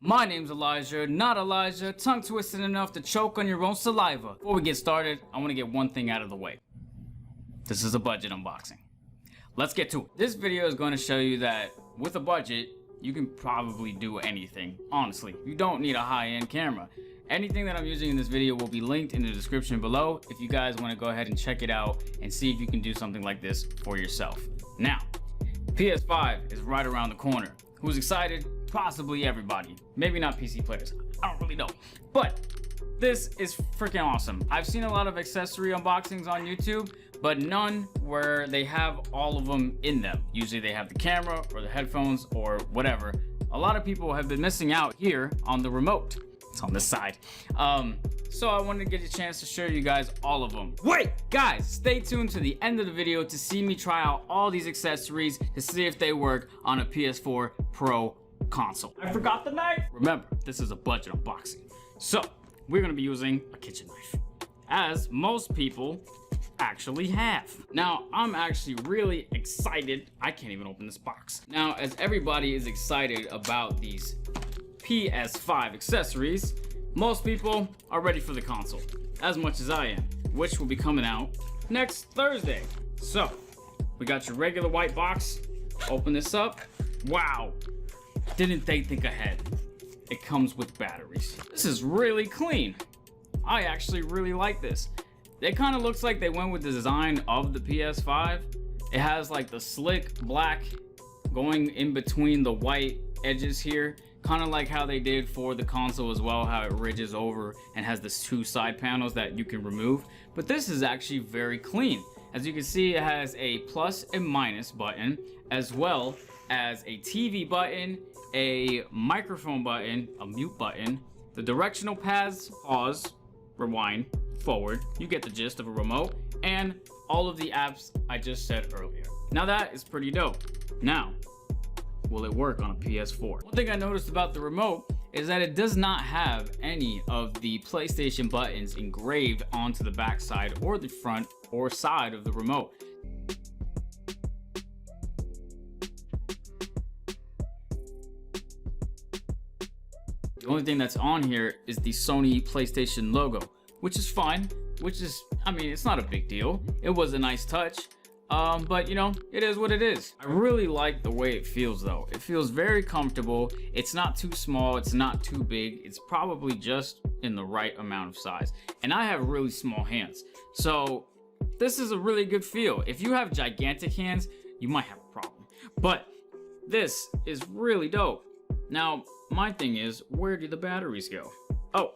My name's Elijah, not Elijah, tongue twisted enough to choke on your own saliva. Before we get started, I want to get one thing out of the way. This is a budget unboxing. Let's get to it. This video is going to show you that with a budget, you can probably do anything. Honestly, you don't need a high-end camera. Anything that I'm using in this video will be linked in the description below if you guys want to go ahead and check it out and see if you can do something like this for yourself. Now, PS5 is right around the corner. Who's excited? Possibly everybody. Maybe not PC players. I don't really know. But this is freaking awesome. I've seen a lot of accessory unboxings on YouTube, but none where they have all of them in them. Usually they have the camera or the headphones or whatever. A lot of people have been missing out here on the remote. It's on this side. So I wanted to get a chance to show you guys all of them. Wait, guys, stay tuned to the end of the video to see me try out all these accessories to see if they work on a PS4 Pro console. I forgot the knife. Remember, this is a budget unboxing. So we're gonna be using a kitchen knife, as most people actually have. Now, I'm actually really excited. I can't even open this box. Now, as everybody is excited about these PS5 accessories, most people are ready for the console, as much as I am, which will be coming out next Thursday. So, we got your regular white box. Open this up. Wow, didn't they think ahead? It comes with batteries. This is really clean. I actually really like this. It kind of looks like they went with the design of the PS5. It has like the slick black going in between the white edges here, kind of like how they did for the console as well, how it ridges over and has this two side panels that you can remove. But this is actually very clean. As you can see, it has a plus and minus button, as well as a TV button, a microphone button, a mute button, the directional pads, pause, rewind, forward. You get the gist of a remote, and all of the apps I just said earlier. Now that is pretty dope. Now, will it work on a PS4? One thing I noticed about the remote is that it does not have any of the PlayStation buttons engraved onto the back side or the front or side of the remote. The only thing that's on here is the Sony PlayStation logo, which is fine, I mean, it's not a big deal. It was a nice touch. But you know, it is what it is. I really like the way it feels though. It feels very comfortable. It's not too small, it's not too big. It's probably just in the right amount of size. And I have really small hands, so this is a really good feel. If you have gigantic hands, you might have a problem. But this is really dope. Now, my thing is, where do the batteries go? Oh,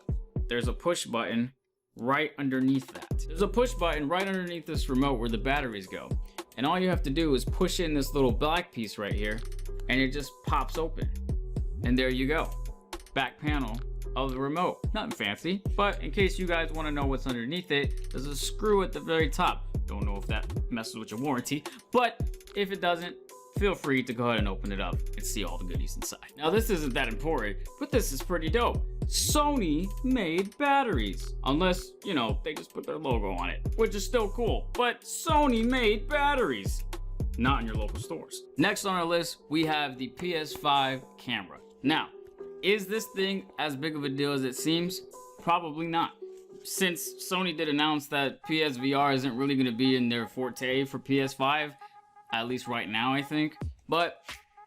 there's a push button right underneath that. There's a push button right underneath this remote where the batteries go. And all you have to do is push in this little black piece right here, and it just pops open. And there you go. Back panel of the remote. Nothing fancy, but in case you guys want to know what's underneath it, there's a screw at the very top. Don't know if that messes with your warranty, but if it doesn't, feel free to go ahead and open it up and see all the goodies inside. Now, this isn't that important, but this is pretty dope. Sony made batteries. Unless, you know, they just put their logo on it, which is still cool. But Sony made batteries. Not in your local stores. Next on our list, we have the PS5 camera. Now, is this thing as big of a deal as it seems? Probably not. Since Sony did announce that PSVR isn't really going to be in their forte for PS5, at least right now, I think, but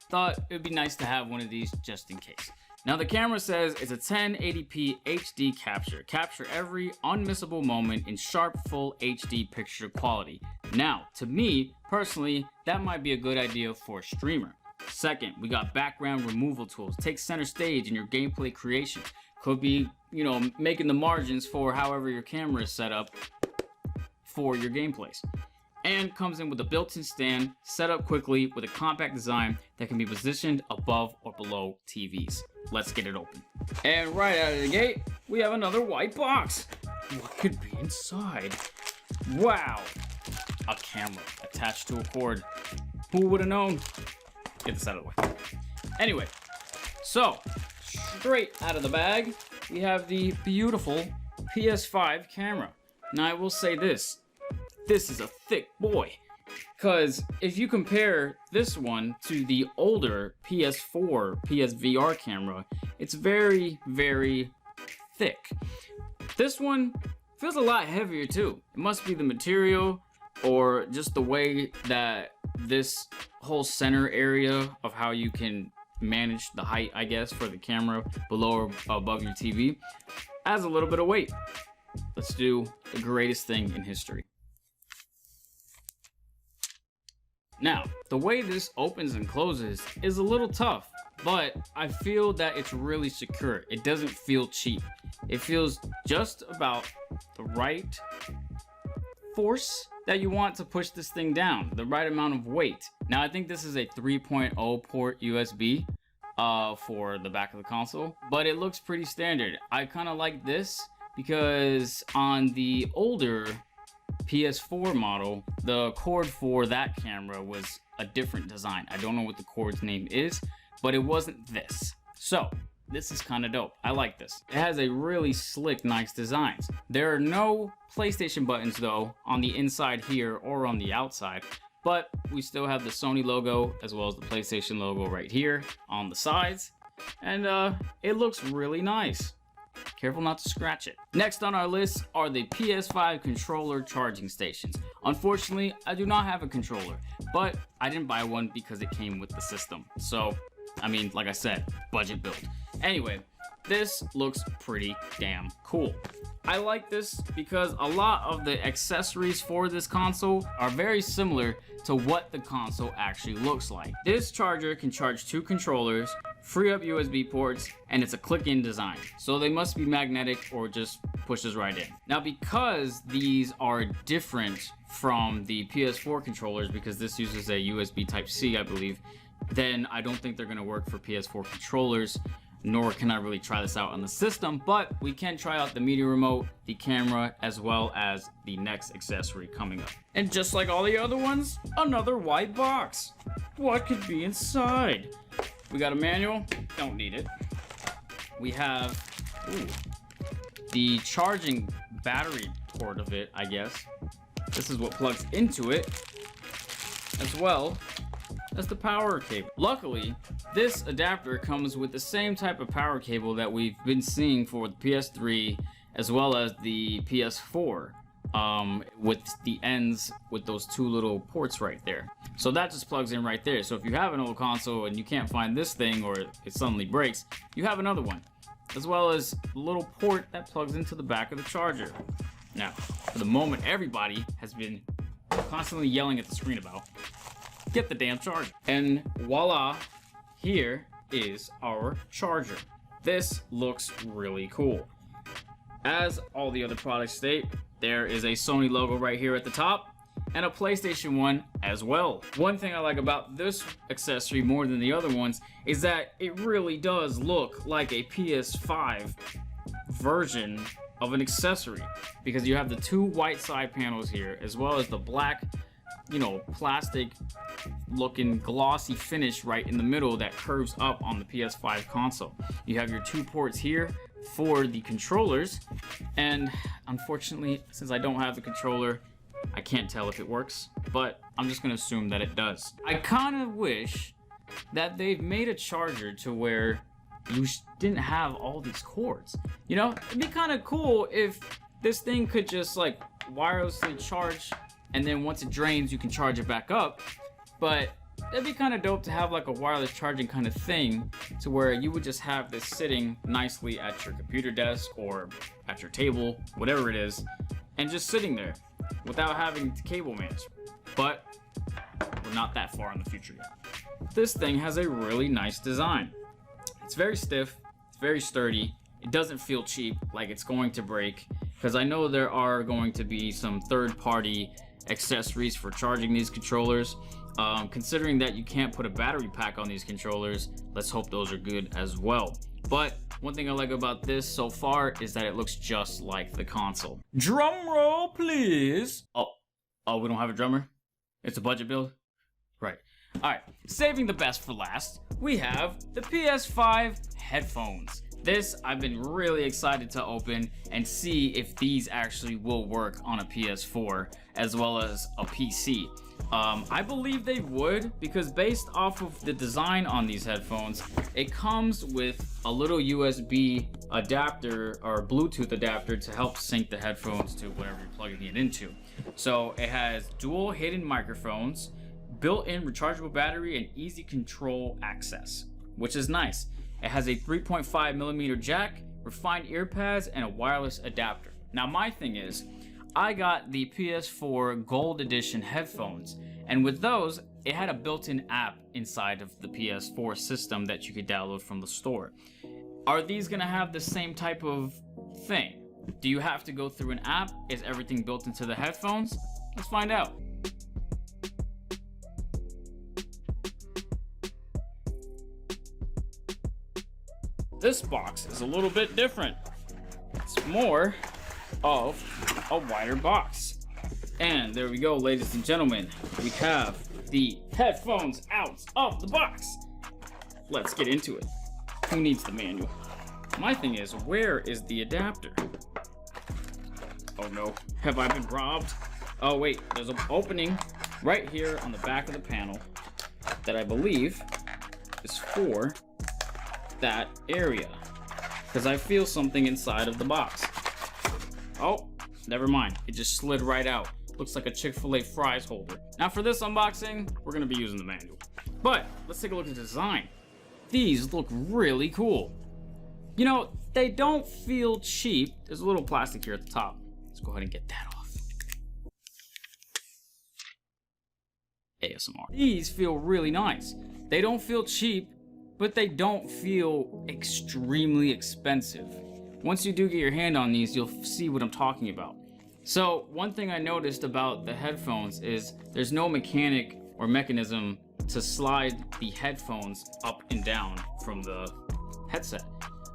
thought it would be nice to have one of these just in case. Now, the camera says it's a 1080p HD capture. Capture every unmissable moment in sharp full HD picture quality. Now, to me, personally, that might be a good idea for a streamer. Second, we got background removal tools. Take center stage in your gameplay creation. Could be, you know, making the margins for however your camera is set up for your gameplays. And comes in with a built-in stand, set up quickly with a compact design that can be positioned above or below TVs. Let's get it open. And right out of the gate, we have another white box. What could be inside? Wow, a camera attached to a cord. Who would have known? Get this out of the way. Anyway, so straight out of the bag, we have the beautiful PS5 camera. Now, I will say this. This is a thick boy. Because if you compare this one to the older PS4 PSVR camera, it's very, very thick. This one feels a lot heavier too. It must be the material or just the way that this whole center area of how you can manage the height, I guess, for the camera below or above your TV adds a little bit of weight. Let's do the greatest thing in history. Now, the way this opens and closes is a little tough, but I feel that it's really secure. It doesn't feel cheap. It feels just about the right force that you want to push this thing down, the right amount of weight. Now, I think this is a 3.0 port USB for the back of the console, but it looks pretty standard. I kind of like this because on the older PS4 model, the cord for that camera was a different design. I don't know what the cord's name is, but it wasn't this. So this is kind of dope. I like this. It has a really slick, nice designs. There are no PlayStation buttons though on the inside here or on the outside, but we still have the Sony logo as well as the PlayStation logo right here on the sides, and it looks really nice. Careful not to scratch it. Next on our list are the PS5 controller charging stations. Unfortunately, I do not have a controller, but I didn't buy one because it came with the system. So, I mean, like I said, budget build. Anyway, this looks pretty damn cool. I like this because a lot of the accessories for this console are very similar to what the console actually looks like. This charger can charge 2 controllers, free up USB ports, and it's a click-in design. So they must be magnetic or just pushes right in. Now, because these are different from the PS4 controllers, because this uses a USB Type-C, I believe, then I don't think they're gonna work for PS4 controllers, nor can I really try this out on the system, but we can try out the media remote, the camera, as well as the next accessory coming up. And just like all the other ones, another white box. What could be inside? We got a manual, don't need it. We have the charging battery port of it, I guess. This is what plugs into it, as well as the power cable. Luckily, this adapter comes with the same type of power cable that we've been seeing for the PS3 as well as the PS4, with the ends with those 2 little ports right there. So that just plugs in right there. So if you have an old console and you can't find this thing, or it suddenly breaks, you have another one, as well as the little port that plugs into the back of the charger. Now, for the moment everybody has been constantly yelling at the screen about, get the damn charger. And voila, here is our charger. This looks really cool. As all the other products state, there is a Sony logo right here at the top and a PlayStation one as well. One thing I like about this accessory more than the other ones is that it really does look like a PS5 version of an accessory, because you have the 2 white side panels here as well as the black, you know, plastic looking glossy finish right in the middle that curves up on the PS5 console. You have your 2 ports here for the controllers, and unfortunately, since I don't have the controller, I can't tell if it works, but I'm just gonna assume that it does. I kind of wish that they've made a charger to where you didn't have all these cords. You know, it'd be kind of cool if this thing could just like wirelessly charge, and then once it drains, you can charge it back up. But it'd be kind of dope to have like a wireless charging kind of thing, to where you would just have this sitting nicely at your computer desk or at your table, whatever it is, and just sitting there without having to cable manage. But we're not that far in the future yet. This thing has a really nice design. It's very stiff, it's very sturdy. It doesn't feel cheap, like it's going to break, because I know there are going to be some third-party accessories for charging these controllers. Considering that you can't put a battery pack on these controllers, let's hope those are good as well. But one thing I like about this so far is that it looks just like the console. Drum roll, please. Oh, we don't have a drummer? It's a budget build? Right. Alright, saving the best for last, we have the PS5 headphones. This I've been really excited to open and see if these actually will work on a PS4 as well as a PC. I believe they would, because based off of the design on these headphones, it comes with a little USB adapter or Bluetooth adapter to help sync the headphones to whatever you're plugging it into. So it has dual hidden microphones, built-in rechargeable battery, and easy control access, which is nice. It has a 3.5mm jack, refined ear pads, and a wireless adapter. Now my thing is, I got the PS4 Gold Edition headphones, and with those, it had a built-in app inside of the PS4 system that you could download from the store. Are these gonna have the same type of thing? Do you have to go through an app? Is everything built into the headphones? Let's find out. This box is a little bit different. It's more of a wider box. And there we go, ladies and gentlemen. We have the headphones out of the box. Let's get into it. Who needs the manual? My thing is, where is the adapter? Oh no, have I been robbed? Oh wait, there's an opening right here on the back of the panel that I believe is for that area, because I feel something inside of the box. Oh, never mind. It just slid right out. Looks like a Chick-fil-A fries holder. Now for this unboxing, we're gonna be using the manual. But let's take a look at the design. These look really cool. You know, they don't feel cheap. There's a little plastic here at the top. Let's go ahead and get that off. ASMR. These feel really nice. They don't feel cheap, but they don't feel extremely expensive. Once you do get your hand on these, you'll see what I'm talking about. So one thing I noticed about the headphones is there's no mechanic or mechanism to slide the headphones up and down from the headset.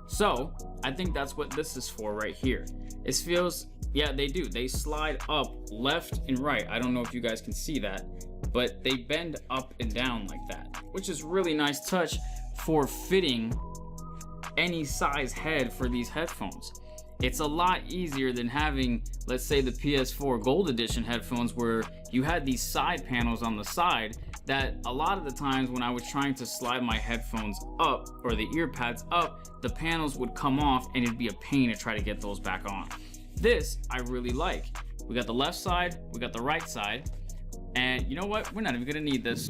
So I think that's what this is for right here. It feels, yeah, they do. They slide up left and right. I don't know if you guys can see that, but they bend up and down like that, which is really nice touch for fitting any size head for these headphones. It's a lot easier than having, let's say, the PS4 Gold Edition headphones where you had these side panels on the side that a lot of the times when I was trying to slide my headphones up or the ear pads up, the panels would come off and it'd be a pain to try to get those back on. This I really like. We got the left side, we got the right side, and you know what? We're not even gonna need this.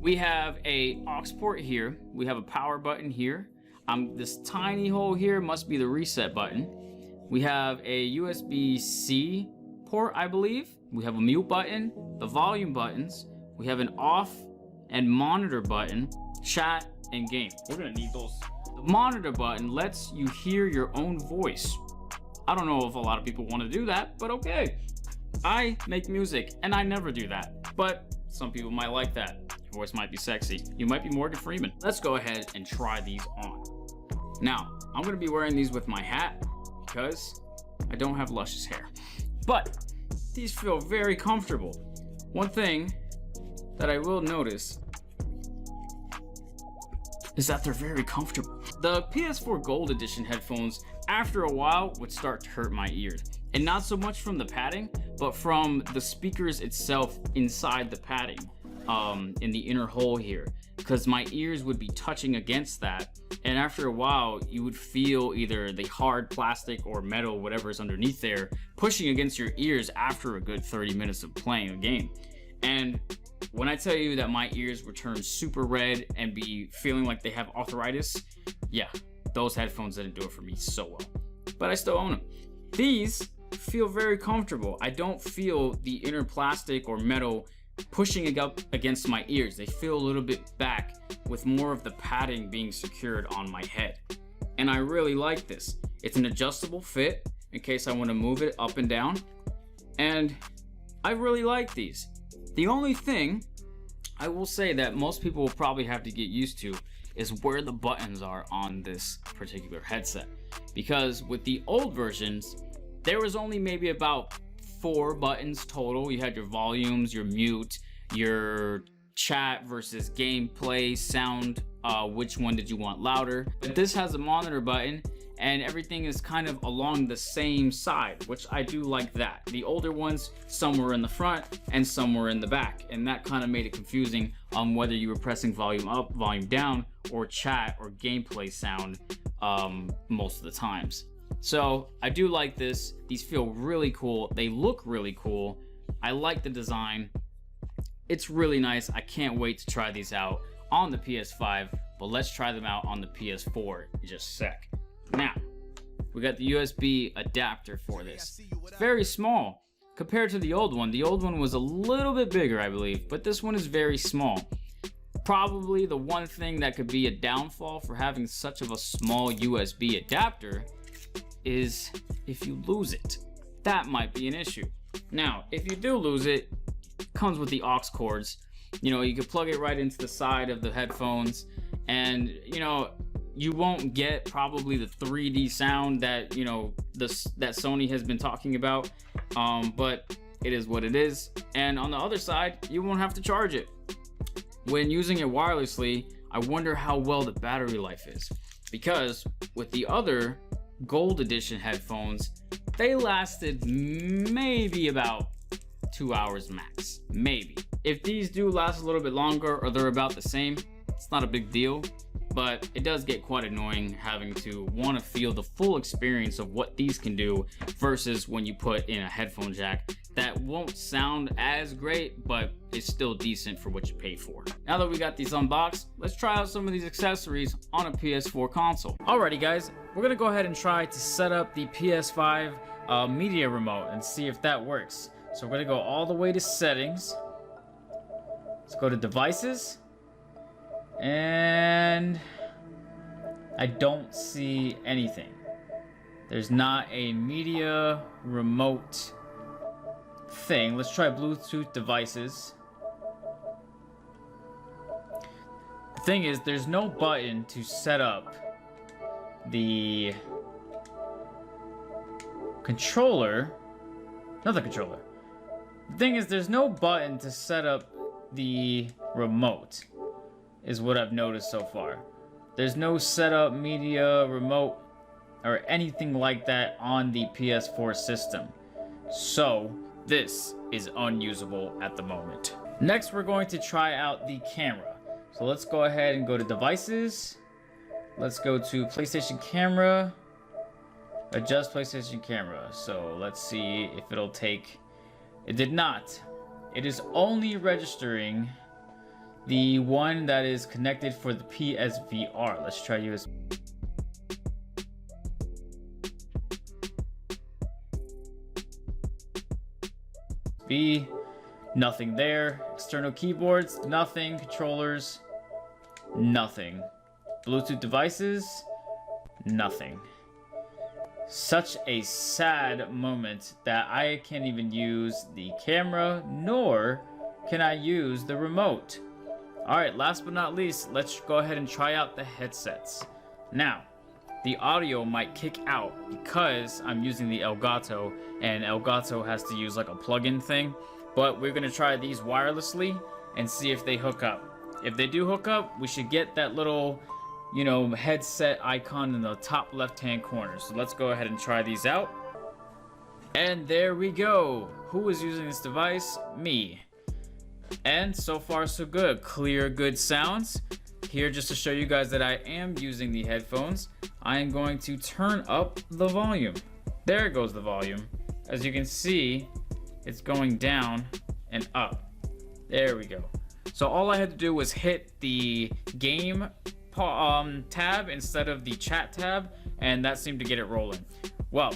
We have a aux port here, we have a power button here. This tiny hole here must be the reset button. We have a USB-C port, I believe. We have a mute button, the volume buttons. We have an off and monitor button, chat and game. We're gonna need those. The monitor button lets you hear your own voice. I don't know if a lot of people want to do that, but okay. I make music and I never do that, but some people might like that. Your voice might be sexy. You might be Morgan Freeman. Let's go ahead and try these on. Now, I'm gonna be wearing these with my hat because I don't have luscious hair, but these feel very comfortable. One thing that I will notice is that they're very comfortable. The PS4 Gold Edition headphones, after a while, would start to hurt my ears. And not so much from the padding, but from the speakers itself inside the padding, in the inner hole here. Because my ears would be touching against that, and after a while you would feel either the hard plastic or metal, whatever is underneath there, pushing against your ears after a good 30 minutes of playing a game. And when I tell you that my ears would turn super red and be feeling like they have arthritis, yeah, those headphones didn't do it for me so well, but I still own them. These feel very comfortable. I don't feel the inner plastic or metal pushing it up against my ears. They feel a little bit back with more of the padding being secured on my head. And I really like this. It's an adjustable fit in case I want to move it up and down. And I really like these. The only thing I will say that most people will probably have to get used to is where the buttons are on this particular headset. Because with the old versions, there was only maybe about 4 buttons total. You had your volumes, your mute, your chat versus gameplay, sound, which one did you want louder. But this has a monitor button and everything is kind of along the same side, which I do like that. The older ones, some were in the front and some were in the back, and that kind of made it confusing on whether you were pressing volume up, volume down, or chat or gameplay sound most of the times. So I do like this. These feel really cool. They look really cool. I like the design. It's really nice. I can't wait to try these out on the PS5, but let's try them out on the PS4 in just a sec. Now, we got the USB adapter for this. It's very small compared to the old one. The old one was a little bit bigger, I believe, but this one is very small. Probably the one thing that could be a downfall for having such of a small USB adapter is if you lose it. That might be an issue. Now, if you do lose it, it comes with the aux cords. You know, you can plug it right into the side of the headphones, and you know, you won't get probably the 3D sound that, you know, that Sony has been talking about, but it is what it is. And on the other side, you won't have to charge it. When using it wirelessly, I wonder how well the battery life is, because with the other Gold Edition headphones, they lasted maybe about 2 hours max, maybe. If these do last a little bit longer or they're about the same, it's not a big deal, but it does get quite annoying having to want to feel the full experience of what these can do versus when you put in a headphone jack that won't sound as great, but it's still decent for what you pay for. Now that we got these unboxed, let's try out some of these accessories on a PS4 console. Alrighty guys, we're gonna go ahead and try to set up the PS5 media remote and see if that works. So we're gonna go all the way to settings. Let's go to devices. And I don't see anything. There's not a media remote thing. Let's try Bluetooth devices. The thing is, there's no button to set up the controller. Not the controller. The thing is, there's no button to set up the remote, is what I've noticed so far. There's no setup media remote or anything like that on the PS4 system. So this is unusable at the moment. Next, we're going to try out the camera. So let's go ahead and go to devices. Let's go to PlayStation camera. Adjust PlayStation camera. So let's see if it'll take. It did not. It is only registering the one that is connected for the PSVR. Let's try USB. Nothing there. External keyboards, nothing. Controllers, nothing. Bluetooth devices, nothing. Such a sad moment that I can't even use the camera, nor can I use the remote. Alright, last but not least, let's go ahead and try out the headsets. Now, the audio might kick out because I'm using the Elgato, and Elgato has to use like a plug-in thing, but we're gonna try these wirelessly and see if they hook up. If they do hook up, we should get that little, you know, headset icon in the top left-hand corner. So let's go ahead and try these out. And there we go. Who is using this device? Me. And so far so good. Clear, good sounds. Here, just to show you guys that I am using the headphones, I am going to turn up the volume. There goes the volume. As you can see, it's going down and up. There we go. So all I had to do was hit the game tab instead of the chat tab, and that seemed to get it rolling. Well,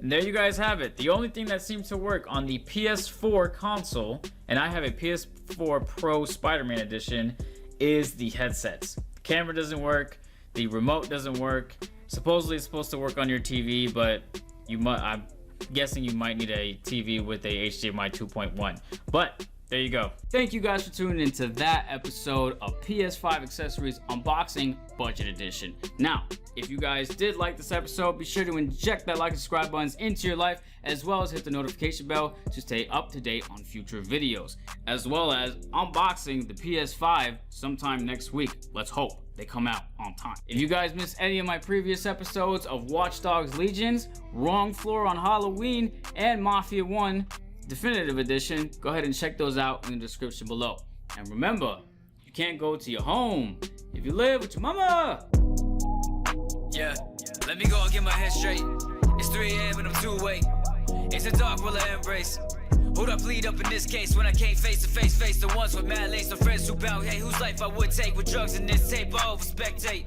and there you guys have it. The only thing that seems to work on the PS4 console, and I have a PS4 Pro Spider-Man edition, is the headsets. The camera doesn't work, the remote doesn't work. Supposedly it's supposed to work on your TV, but I'm guessing you might need a TV with a HDMI 2.1. But there you go. Thank you guys for tuning into that episode of PS5 Accessories Unboxing Budget Edition. Now, if you guys did like this episode, be sure to inject that like and subscribe buttons into your life, as well as hit the notification bell to stay up to date on future videos, as well as unboxing the PS5 sometime next week. Let's hope. they come out on time. If you guys missed any of my previous episodes of Watch Dogs Legions, Wrong Floor on Halloween, and Mafia 1 Definitive Edition, go ahead and check those out in the description below. And remember, you can't go to your home if you live with your mama. Yeah, let me go and get my head straight. It's 3 AM and I'm too awake. It's a dark will I embrace. Who'd I bleed up in this case when I came face to face the ones with mad lace, the friends who bound, hey, whose life I would take with drugs in this tape, I over spectate.